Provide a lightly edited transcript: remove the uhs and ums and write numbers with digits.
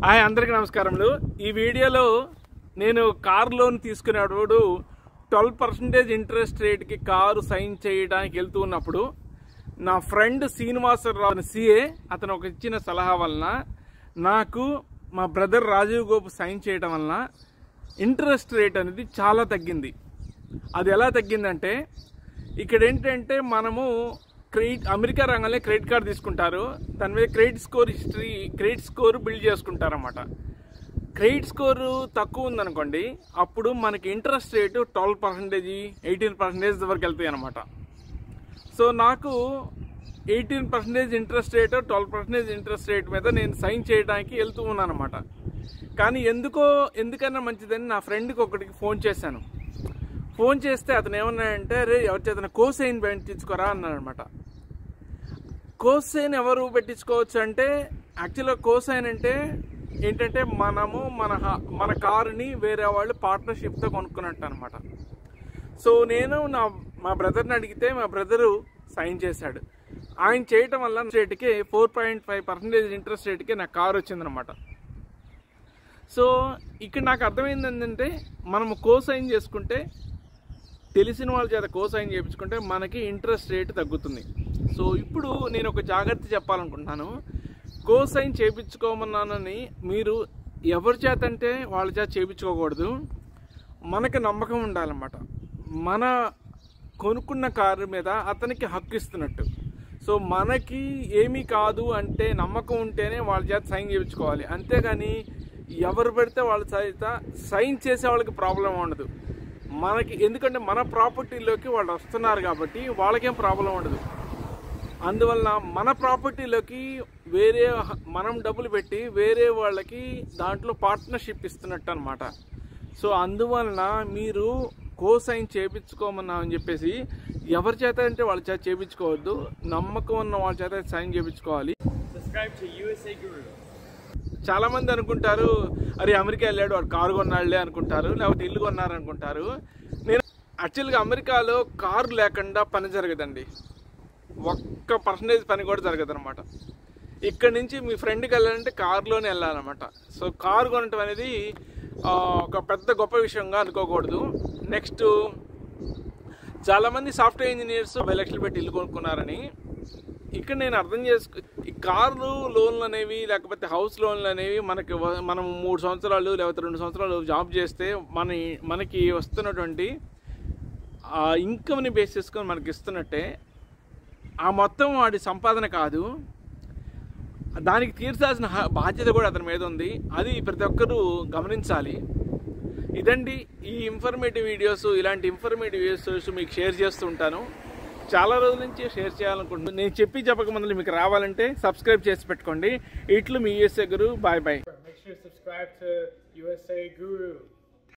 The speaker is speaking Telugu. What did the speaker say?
హాయ్ అందరికీ నమస్కారములు। ఈ వీడియోలో నేను కార్ లోన్ తీసుకునేటప్పుడు 12% ఇంట్రెస్ట్ రేట్ కి కారు సైన్ చేయడానికి వెళ్తూ ఉన్నప్పుడు నా ఫ్రెండ్ శ్రీనివాసరావు సిఏ అతను ఒక ఇచ్చిన సలహా వలన నాకు మా బ్రదర్ రాజీవ్ గోపు సైన్ చేయడం వలన ఇంట్రెస్ట్ రేట్ అనేది చాలా తగ్గింది। అది ఎలా తగ్గిందంటే ఇక్కడ ఏంటంటే మనము అమెరికా రంగంలో క్రెడిట్ కార్డు తీసుకుంటారు, దాని మీద క్రెడిట్ స్కోర్ బిల్డ్ చేసుకుంటారన్నమాట। క్రెడిట్ స్కోరు తక్కువ ఉందనుకోండి, అప్పుడు మనకి ఇంట్రెస్ట్ రేటు 12%, 18% వరకు వెళ్తాయి అన్నమాట। సో నాకు 18% ఇంట్రెస్ట్ రేటు, 12% ఇంట్రెస్ట్ రేట్ మీద నేను సైన్ చేయడానికి వెళ్తూ ఉన్నాను అన్నమాట। కానీ ఎందుకన్నా మంచిదని నా ఫ్రెండ్కి ఒకటికి ఫోన్ చేశాను। ఫోన్ చేస్తే అతను ఏమన్నాడంటే, రే ఎవరి చేతన కోసైన్ పెట్టించుకోరా అన్నాడు అనమాట। కోసైన్ ఎవరు పెట్టించుకోవచ్చు అంటే, యాక్చువల్గా కోసైన్ అంటే ఏంటంటే మనము మన కారుని వేరే వాళ్ళు పార్ట్నర్షిప్తో కొనుక్కున్నట్టు అనమాట। సో నేను మా బ్రదర్ని అడిగితే మా బ్రదరు సైన్ చేశాడు। ఆయన చేయటం వల్ల రేటుకి 4.5% ఇంట్రెస్ట్ రేటుకి నా కారు వచ్చిందనమాట। సో ఇక్కడ నాకు అర్థమైంది ఏంటంటే, మనము కోసైన్ చేసుకుంటే, తెలిసిన వాళ్ళ చేత కోసైన్ చేయించుకుంటే మనకి ఇంట్రెస్ట్ రేట్ తగ్గుతుంది। సో ఇప్పుడు నేను ఒక జాగ్రత్త చెప్పాలనుకుంటున్నాను। కోసైన్ చేయించుకోమన్నానని మీరు ఎవరి చేత అంటే వాళ్ళ చేత చేయించుకోకూడదు। మనకి నమ్మకం ఉండాలన్నమాట, మన కొనుక్కున్న కారు మీద అతనికి హక్కు ఇస్తున్నట్టు। సో మనకి ఏమీ కాదు అంటే నమ్మకం ఉంటేనే వాళ్ళ చేత సైన్ చేయించుకోవాలి, అంతేగాని ఎవరు పెడితే వాళ్ళ చేత సైన్ చేసే వాళ్ళకి ప్రాబ్లం ఉండదు మనకి, ఎందుకంటే మన ప్రాపర్టీలోకి వాళ్ళు వస్తున్నారు కాబట్టి వాళ్ళకేం ప్రాబ్లం ఉండదు। అందువల్ల మన ప్రాపర్టీలోకి మనం డబ్బులు పెట్టి వేరే వాళ్ళకి దాంట్లో పార్ట్నర్షిప్ ఇస్తున్నట్టు అనమాట। సో అందువలన మీరు కోసైన్ చేయించుకోమన్నామని చెప్పేసి ఎవరి చేత అంటే వాళ్ళ చేత చేయించుకోవద్దు, నమ్మకం ఉన్న వాళ్ళ చేత సైన్ చేయించుకోవాలి। Subscribe to USA Guru. చాలా మంది అనుకుంటారు, అరే అమెరికా వెళ్ళాడు వాడు కారు కొన్నాడులే అనుకుంటారు, లేకపోతే ఇల్లు కొన్నారు అనుకుంటారు। నేను యాక్చువల్గా అమెరికాలో కారు లేకుండా పని జరగదండి, 1% పని కూడా జరగదు అనమాట। ఇక్కడి నుంచి మీ ఫ్రెండ్కి వెళ్ళాలంటే కారులోనే వెళ్ళాలన్నమాట। సో కారు కొనటం అనేది ఒక పెద్ద గొప్ప విషయంగా అనుకోకూడదు। నెక్స్ట్ చాలామంది సాఫ్ట్వేర్ ఇంజనీర్స్ 10 లక్షలు పెట్టి ఇల్లు కొనుక్కున్నారని, ఇక్కడ నేను అర్థం ఈ కారు లోన్లు అనేవి లేకపోతే హౌస్ లోన్లు అనేవి మనం 3 సంవత్సరాలు లేకపోతే 2 సంవత్సరాలు జాబ్ చేస్తే మనకి వస్తున్నటువంటి ఇన్కమ్ని బేస్ చేసుకొని మనకి ఇస్తున్నట్టే, ఆ మొత్తం వాడి సంపాదన కాదు, దానికి తీర్చాల్సిన బాధ్యత కూడా అతని మీద ఉంది। అది ప్రతి ఒక్కరూ గమనించాలి। ఇదండి ఈ ఇన్ఫర్మేటివ్ వీడియోస్, ఇలాంటి ఇన్ఫర్మేటివ్ వీడియోస్ మీకు షేర్ చేస్తూ ఉంటాను, చాలా రోజుల నుంచి షేర్ చేయాలనుకుంటున్నాను। నేను చెప్పక ముందు మీకు రావాలంటే సబ్స్క్రైబ్ చేసి పెట్టుకోండి। ఇట్లు మీ USA Guru, bye bye. Make sure to subscribe to USA Guru.